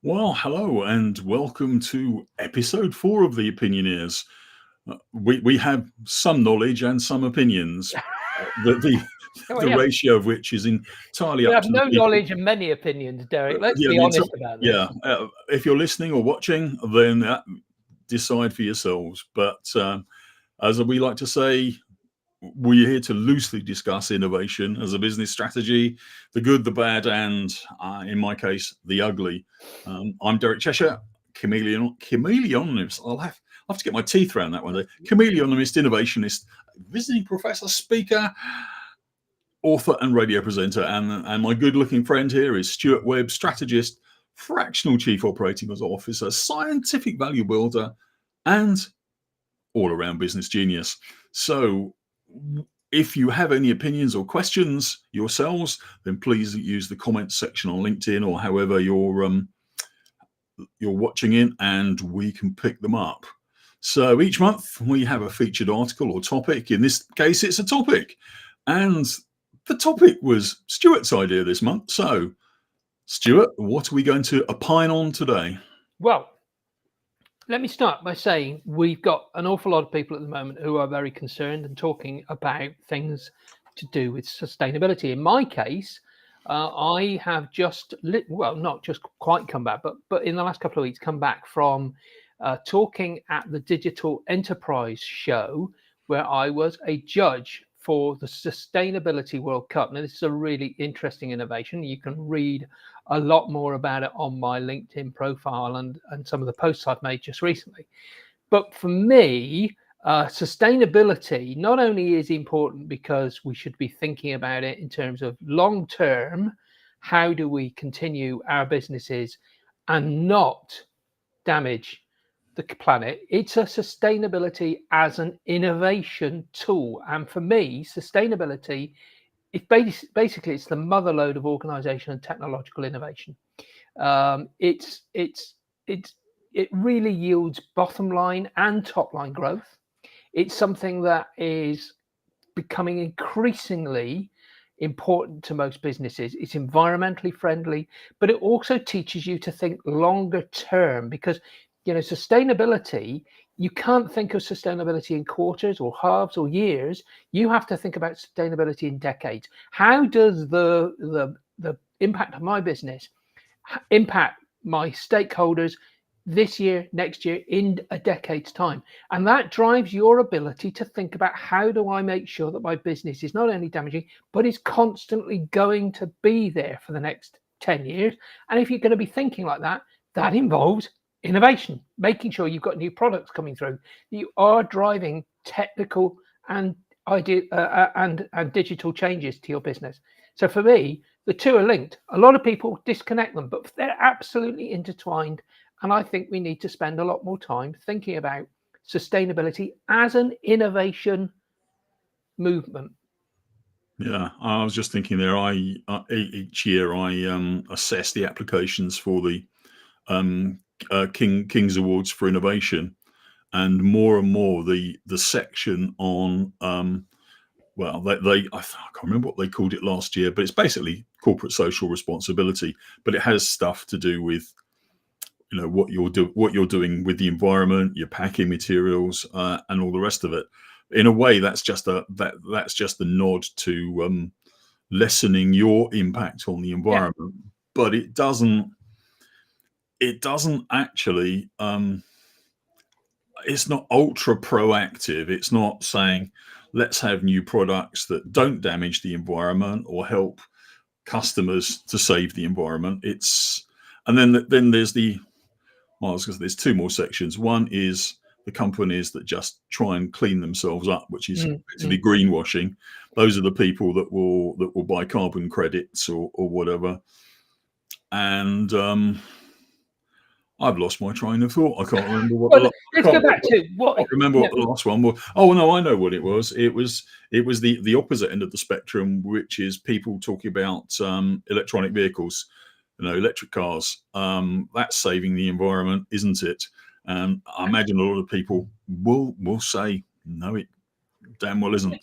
Well, hello and welcome to episode 4 of the Opinioneers. We have some knowledge and some opinions. The ratio of which is entirely We up have to no the people. knowledge and many opinions, Derek. Let's Yeah, be the honest enti- about this. Yeah, if you're listening or watching, then decide for yourselves. But as we like to say, we're here to loosely discuss innovation as a business strategy, the good, the bad, and in my case, the ugly. I'm Derek Cheshire, Chameleonomist. I'll have to get my teeth around that one day. Chameleonomist, Innovationist, visiting professor, speaker, author, and radio presenter. And my good-looking friend here is Stuart Webb Strategist, fractional chief operating officer, scientific value builder, and all-around business genius. So if you have any opinions or questions yourselves, then please use the comments section on LinkedIn or however you're watching in, and we can pick them up. So each month we have a featured article or topic. In this case, it's a topic, and the topic was Stuart's idea this month. So, Stuart, what are we going to opine on today? Well, let me start by saying we've got an awful lot of people at the moment who are very concerned and talking about things to do with sustainability. In my case, I have not just quite come back, but in the last couple of weeks come back from talking at the Digital Enterprise Show, where I was a judge for the Sustainability World Cup. Now, this is a really interesting innovation. You can read a lot more about it on my LinkedIn profile and some of the posts I've made just recently. But for me, sustainability not only is important because we should be thinking about it in terms of long term, how do we continue our businesses and not damage the planet? It's a sustainability as an innovation tool. And for me, sustainability, basically it's the mother lode of organization and technological innovation. It really yields bottom line and top line growth. It's something that is becoming increasingly important to most businesses. It's environmentally friendly, but it also teaches you to think longer term, because sustainability, you can't think of sustainability in quarters or halves or years. You have to think about sustainability in decades. How does the impact of my business impact my stakeholders this year, next year, in a decade's time? And that drives your ability to think about, how do I make sure that my business is not only damaging, but is constantly going to be there for the next 10 years. And if you're going to be thinking like that, that involves innovation, making sure you've got new products coming through. You are driving technical and digital changes to your business. So for me, the two are linked. A lot of people disconnect them, but they're absolutely intertwined. And I think we need to spend a lot more time thinking about sustainability as an innovation movement. Yeah, I was just thinking there. Each year I assess the applications for the King's Awards for Innovation, and more the section on I can't remember what they called it last year, but it's basically corporate social responsibility. But it has stuff to do with what you're doing with the environment, your packing materials, and all the rest of it. In a way, that's just a nod to lessening your impact on the environment. Yeah. But it doesn't actually. It's not ultra proactive. It's not saying let's have new products that don't damage the environment or help customers to save the environment. Then there's there's two more sections. One is the companies that just try and clean themselves up, which is basically Mm-hmm. greenwashing. Those are the people that will buy carbon credits or whatever. And I've lost my train of thought. I can't remember what. Well, let's go back to what. I can't remember what the last one was. Oh no, I know what it was. It was the opposite end of the spectrum, which is people talking about electronic vehicles, electric cars. That's saving the environment, isn't it? I imagine a lot of people will say no, it damn well isn't.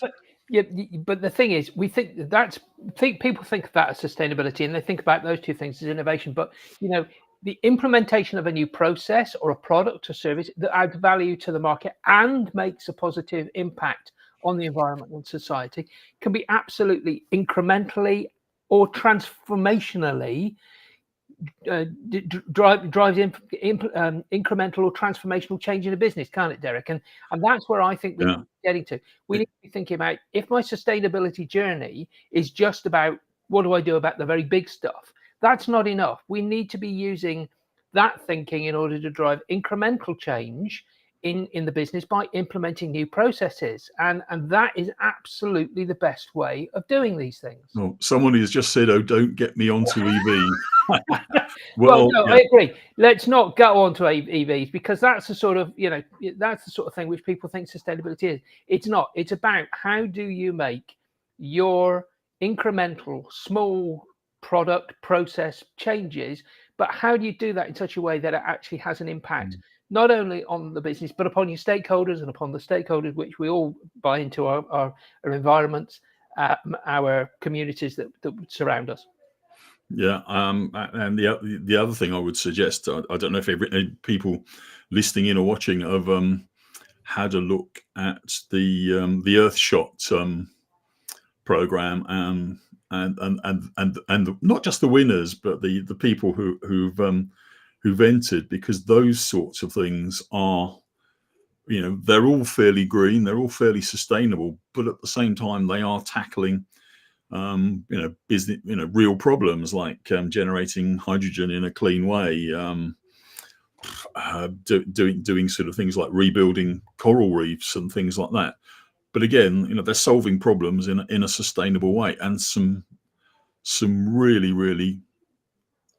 Yeah, but the thing is, people think of that as sustainability, and they think about those two things as innovation. But the implementation of a new process or a product or service that adds value to the market and makes a positive impact on the environment and society can be absolutely incrementally or transformationally drives incremental or transformational change in a business, can't it, Derek? And that's where I think we're getting to. We need to be thinking about, if my sustainability journey is just about what do I do about the very big stuff, that's not enough. We need to be using that thinking in order to drive incremental change in the business by implementing new processes, and that is absolutely the best way of doing these things. Oh, someone has just said, "Oh, don't get me onto EV." Well, no, I agree. Let's not go on to EVs, because that's the sort of that's the sort of thing which people think sustainability is. It's not. It's about how do you make your incremental, small product process changes, but how do you do that in such a way that it actually has an impact not only on the business but upon your stakeholders and upon the stakeholders which we all buy into, our environments, our communities that surround us. Yeah, and the other thing I would suggest, I don't know if people listening in or watching have had a look at the Earthshot program, and not just the winners, but the people who've entered, because those sorts of things are, they're all fairly green, they're all fairly sustainable, but at the same time they are tackling business, real problems like generating hydrogen in a clean way, doing sort of things like rebuilding coral reefs and things like that. But again, they're solving problems in a sustainable way, and some really, really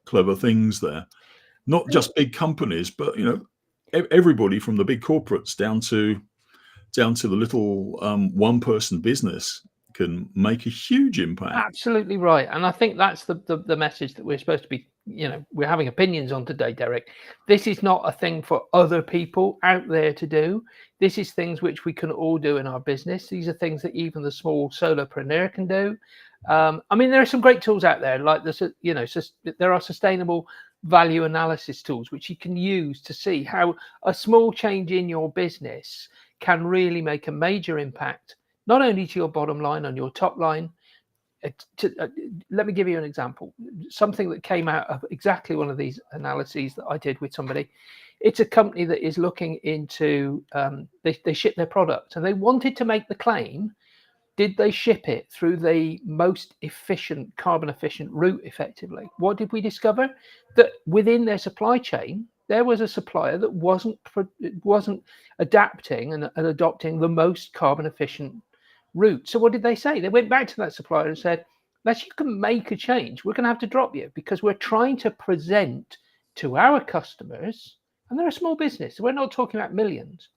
clever things there. Not just big companies, but everybody from the big corporates down to the little one-person business can make a huge impact. Absolutely right. And I think that's the message that we're supposed to be, we're having opinions on today, Derek. This is not a thing for other people out there to do. This is things which we can all do in our business. These are things that even the small solopreneur can do. I mean, there are some great tools out there, like this, there are sustainable value analysis tools which you can use to see how a small change in your business can really make a major impact, not only to your bottom line and your top line. Let me give you an example. Something that came out of exactly one of these analyses that I did with somebody. It's a company that is looking into, they ship their product, and they wanted to make the claim, did they ship it through the most efficient, carbon efficient route effectively? What did we discover? That within their supply chain, there was a supplier that wasn't adapting and adopting the most carbon efficient route. So what did they say? They went back to that supplier and said, unless you can make a change, we're going to have to drop you, because we're trying to present to our customers, and they're a small business, so we're not talking about millions,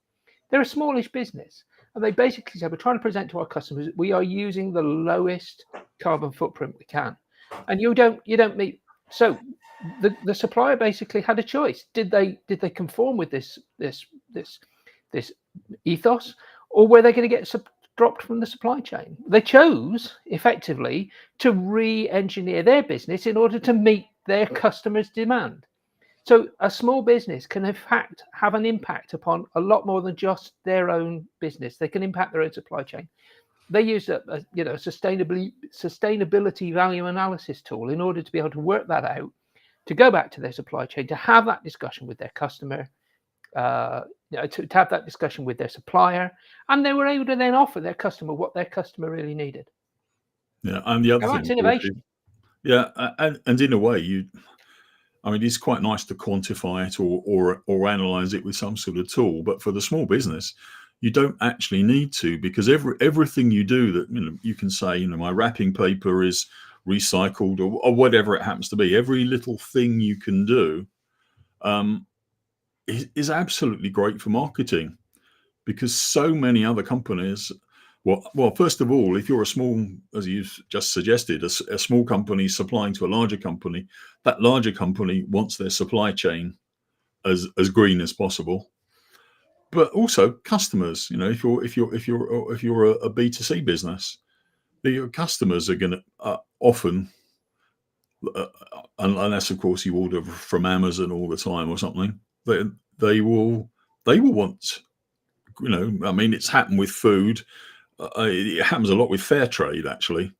they're a smallish business, and they basically said, we're trying to present to our customers we are using the lowest carbon footprint we can, and you don't meet. So the supplier basically had a choice. Did they conform with this ethos, or were they going to get dropped from the supply chain? They chose effectively to re-engineer their business in order to meet their customers' demand. So a small business can in fact have an impact upon a lot more than just their own business. They can impact their own supply chain. They use a sustainability value analysis tool in order to be able to work that out, to go back to their supply chain, to have that discussion with their customer, to have that discussion with their supplier, and they were able to then offer their customer what their customer really needed. Yeah, and the other thing, that's innovation. yeah, and in a way, I mean, it's quite nice to quantify it or analyze it with some sort of tool. But for the small business, you don't actually need to, because everything you do that, you can say, my wrapping paper is recycled or whatever it happens to be. Every little thing you can do is absolutely great for marketing, because so many other companies. Well, first of all, if you're a small, as you just suggested, a small company supplying to a larger company, that larger company wants their supply chain as green as possible. But also customers, if you're a B2C business, your customers are going to often, unless of course you order from Amazon all the time or something, they will want, I mean, it's happened with food. It happens a lot with fair trade, actually.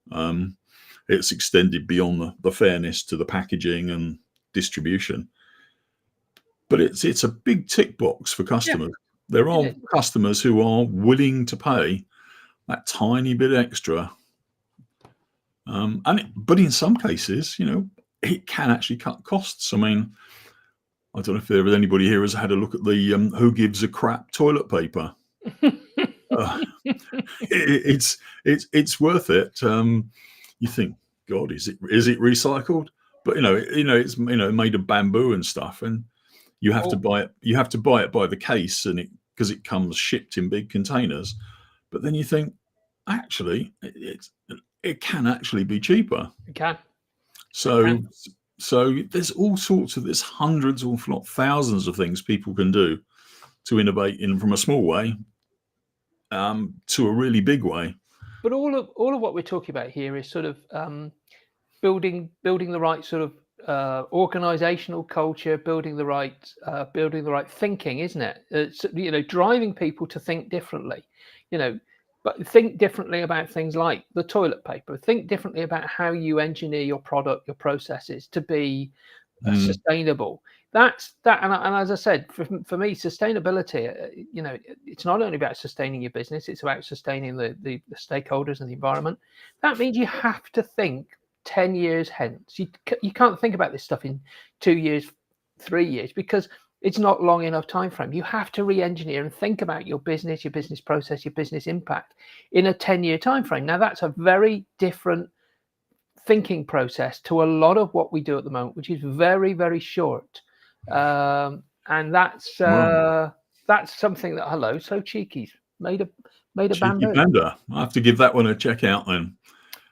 It's extended beyond the fairness to the packaging and distribution. But it's a big tick box for customers. Yeah. There are customers who are willing to pay that tiny bit extra. But in some cases, it can actually cut costs. I mean, I don't know if there was anybody here has had a look at the Who Gives a Crap toilet paper. It's worth it. You think, God, is it recycled? But it's made of bamboo and stuff, and you have to buy it. You have to buy it by the case, and because it comes shipped in big containers. But then you think, actually, it can actually be cheaper. It can. So there's all sorts of, there's hundreds, or if not thousands, of things people can do to innovate from a small way to a really big way. But all of what we're talking about here is sort of building the right sort of organizational culture, building the right thinking, isn't it? It's, driving people to think differently, but think differently about things like the toilet paper. Think differently about how you engineer your product, your processes to be sustainable. That's that, and as I said, for me, sustainability, it's not only about sustaining your business; it's about sustaining the stakeholders and the environment. That means you have to think 10 years hence. You can't think about this stuff in 2 years, 3 years, because it's not long enough time frame. You have to re-engineer and think about your business process, your business impact in a 10-year time frame. Now, that's a very different thinking process to a lot of what we do at the moment, which is very, very short. And that's something that, so cheeky, made a bamboo. Panda. I have to give that one a check out then.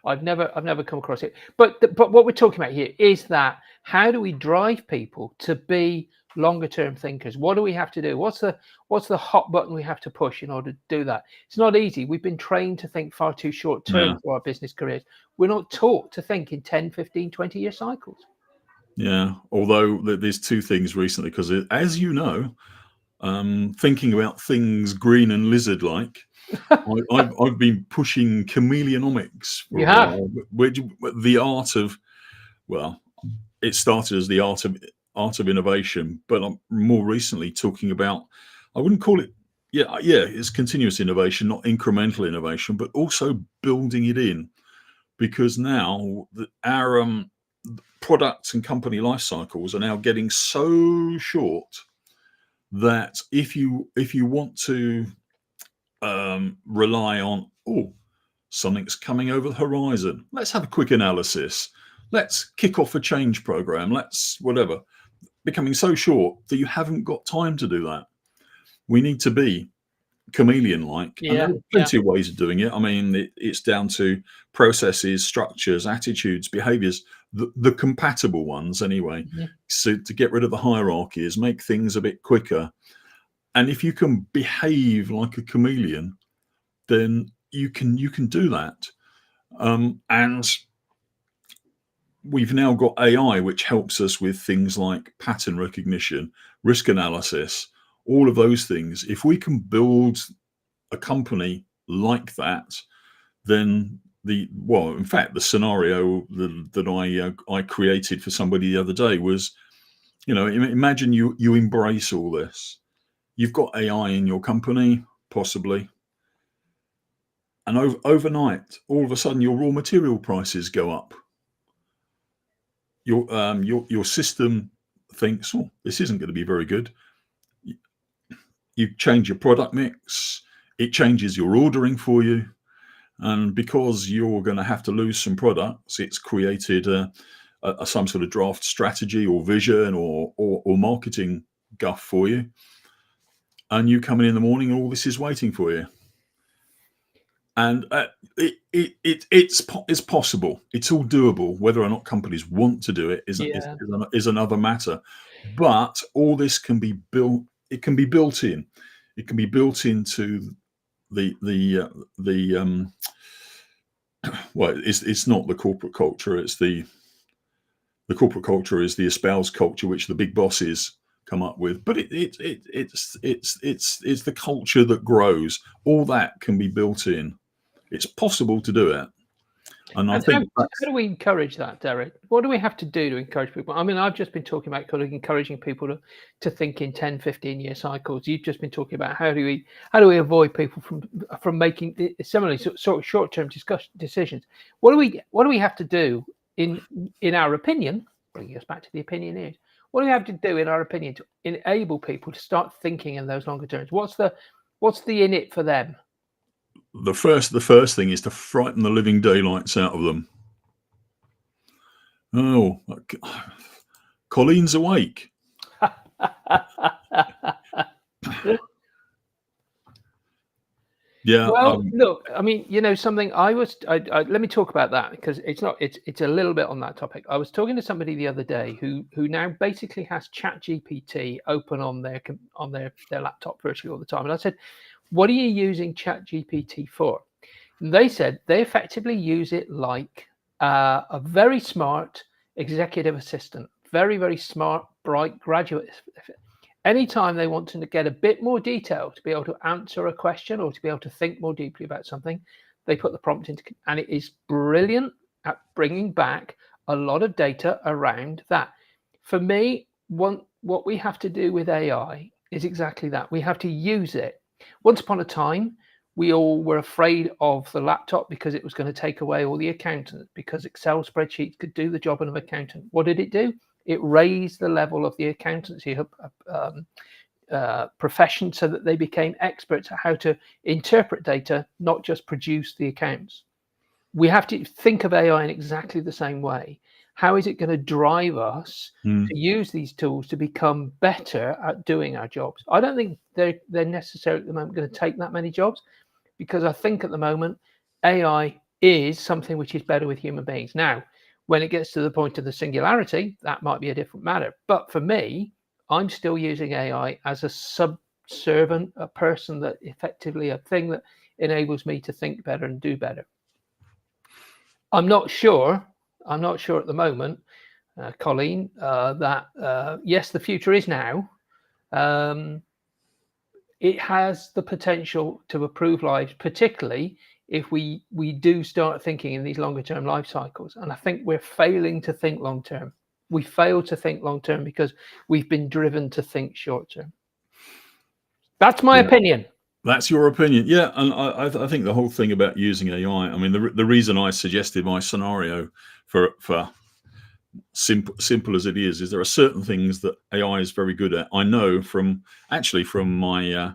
I've never come across it. But what we're talking about here is that how do we drive people to be longer term thinkers? What do we have to do? What's the hot button we have to push in order to do that? It's not easy. We've been trained to think far too short term for our business careers. We're not taught to think in 10, 15, 20-year cycles. Yeah. Although there's two things recently, because as you know, thinking about things green and lizard-like, I've been pushing Chameleonomics for a while, which the art of, well, it started as the art of innovation, but I'm more recently talking about, I wouldn't call it, it's continuous innovation, not incremental innovation, but also building it in, because now our products and company life cycles are now getting so short that if you want to rely on, something's coming over the horizon, let's have a quick analysis, let's kick off a change program, let's whatever, becoming so short that you haven't got time to do that. We need to be chameleon-like. And there are plenty of ways of doing it. I mean, it's down to processes, structures, attitudes, behaviors, the compatible ones anyway. So to get rid of the hierarchies, make things a bit quicker. And if you can behave like a chameleon, then you can do that. And we've now got AI, which helps us with things like pattern recognition, risk analysis, all of those things. If we can build a company like that, then in fact, the scenario that I created for somebody the other day was, imagine you embrace all this. You've got AI in your company, possibly, and overnight, all of a sudden, your raw material prices go up. Your system thinks, oh, this isn't going to be very good. You change your product mix, it changes your ordering for you. And because you're going to have to lose some products, it's created some sort of draft strategy or vision or marketing guff for you. And you come in the morning and all this is waiting for you. And it's possible. It's all doable. Whether or not companies want to do it is another matter. But all this can be built. It can be built in. It can be built into well, it's not the corporate culture. It's the corporate culture is the espoused culture which the big bosses come up with. But it's the culture that grows. All that can be built in. It's possible to do it. And I think how do we encourage that, Derek? What do we have to do to encourage people? I mean, I've just been talking about kind of encouraging people to think in 10, 15-year cycles. You've just been talking about how do we avoid people from making similarly sort of short-term decisions. What do we have to do in our opinion, bringing us back to the Opinioneers, what do we have to do in our opinion to enable people to start thinking in those longer terms? What's the in it for them? The first thing is to frighten the living daylights out of them. Oh, Colleen's awake. Yeah. Well, look, I mean, something let me talk about that because it's a little bit on that topic. I was talking to somebody the other day who now basically has ChatGPT open on their laptop virtually all the time. And I said, what are you using ChatGPT for? And they said they effectively use it like a very smart executive assistant, very, very smart, bright graduate. Anytime they want to get a bit more detail to be able to answer a question or to be able to think more deeply about something, they put the prompt into, and it is brilliant at bringing back a lot of data around that. For me, what we have to do with AI is exactly that. We have to use it. Once upon a time, we all were afraid of the laptop because it was going to take away all the accountants, because Excel spreadsheets could do the job of an accountant. What did it do? It raised the level of the accountancy profession so that they became experts at how to interpret data, not just produce the accounts. We have to think of AI in exactly the same way. How is it going to drive us to use these tools to become better at doing our jobs? I don't think they're necessarily at the moment going to take that many jobs, because I think at the moment AI is something which is better with human beings. Now, when it gets to the point of the singularity, that might be a different matter. But for me, I'm still using AI as a subservient, a person that effectively a thing that enables me to think better and do better. I'm not sure at the moment, Colleen, that yes, the future is now. It has the potential to improve lives, particularly if we do start thinking in these longer term life cycles. And I think we're failing to think long term. We fail to think long term because we've been driven to think short term. That's my opinion. That's your opinion. Yeah. And I think the whole thing about using AI, I mean, the reason I suggested my scenario for simple as it is there are certain things that AI is very good at. I know from my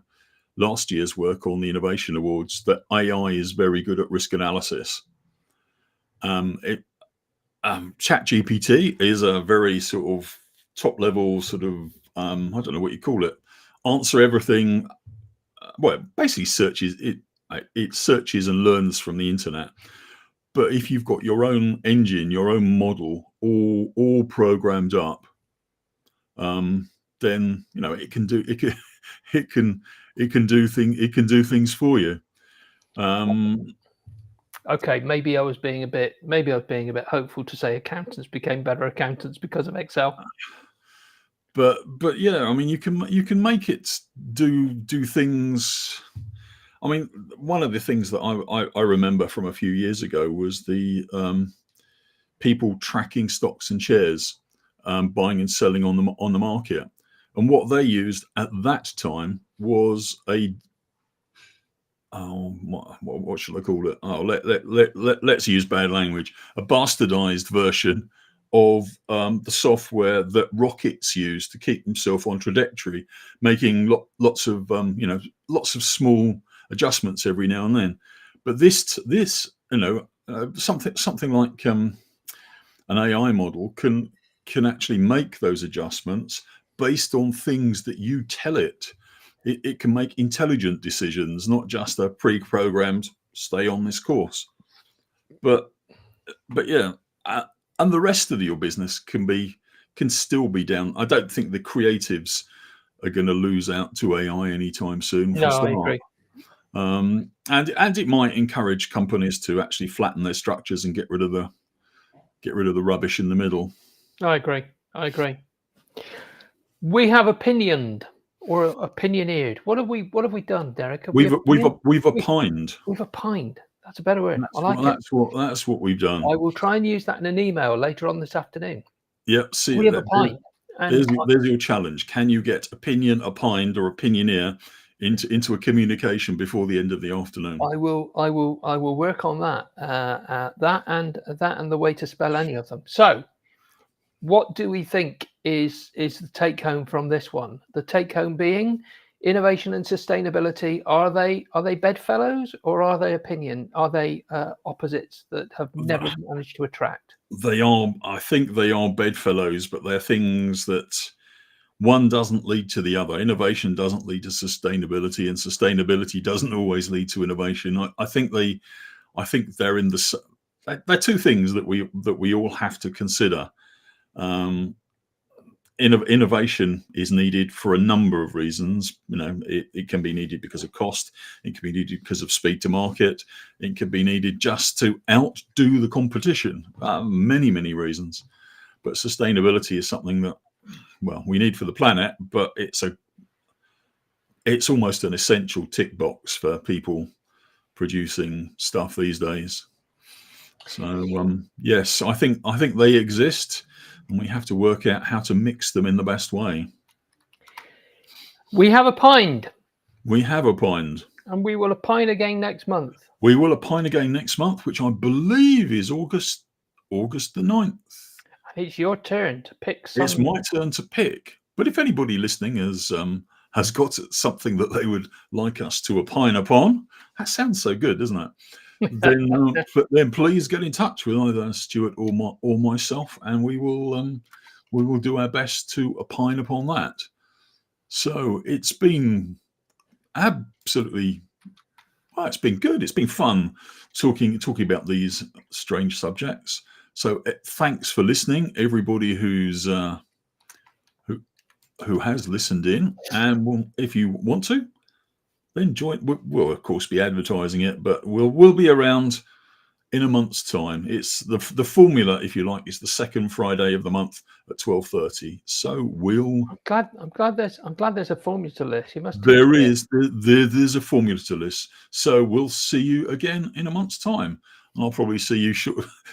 last year's work on the Innovation Awards that AI is very good at risk analysis. ChatGPT is a very sort of top level sort of I don't know what you call it, answer everything. Well, basically it searches and learns from the internet. But if you've got your own engine, your own model, all programmed up, then it can do things for you. Okay, maybe I was being a bit hopeful to say accountants became better accountants because of Excel. But yeah, I mean, you can make it do things. I mean, one of the things that I remember from a few years ago was the people tracking stocks and shares, buying and selling on the market, and what they used at that time was what should I call it? Let's use bad language. A bastardized version of the software that rockets use to keep themselves on trajectory, making lots of small adjustments every now and then. But this something like an AI model can actually make those adjustments based on things that you tell it. It can make intelligent decisions, not just a pre-programmed stay on this course. But yeah, and the rest of your business can still be down. I don't think the creatives are going to lose out to AI anytime soon. No, I agree. And it might encourage companies to actually flatten their structures and get rid of the rubbish in the middle. I agree. We have opinioned or opinioneered. What have we done, Derek? We've opined. We've opined. That's a better word. I like it. That's what we've done. I will try and use that in an email later on this afternoon. Yep. See, we have opined. There's your challenge. Can you get opinion, opined, or opinioneer into a communication before the end of the afternoon? I will work on that. That and the way to spell any of them. So, what do we think is the take home from this one? The take home being innovation and sustainability. Are they bedfellows or are they opinion? Are they opposites that have never managed to attract? They are. I think they are bedfellows, but they're things that one doesn't lead to the other. Innovation doesn't lead to sustainability, and sustainability doesn't always lead to innovation. I think they're in the. They're two things that we all have to consider. Innovation is needed for a number of reasons. It can be needed because of cost. It can be needed because of speed to market. It can be needed just to outdo the competition. Many reasons. But sustainability is something that, well, we need for the planet, but it's almost an essential tick box for people producing stuff these days. So yes, I think they exist. And we have to work out how to mix them in the best way. We have opined. And we will opine again next month. Which I believe is August the 9th. It's your turn to pick something. It's my turn to pick. But if anybody listening has got something that they would like us to opine upon, that sounds so good, doesn't it? then please get in touch with either Stuart or myself, and we will do our best to opine upon that. So it's been absolutely, well, it's been good. It's been fun talking about these strange subjects. So thanks for listening, everybody who has listened in, and if you want to, then join. We'll of course be advertising it, but we'll be around in a month's time. It's the formula, if you like, is the second Friday of the month at 12:30. So I'm glad there's a formula to this. You must. There's a formula to this. So we'll see you again in a month's time. I'll probably see you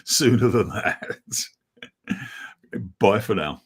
sooner than that. Bye for now.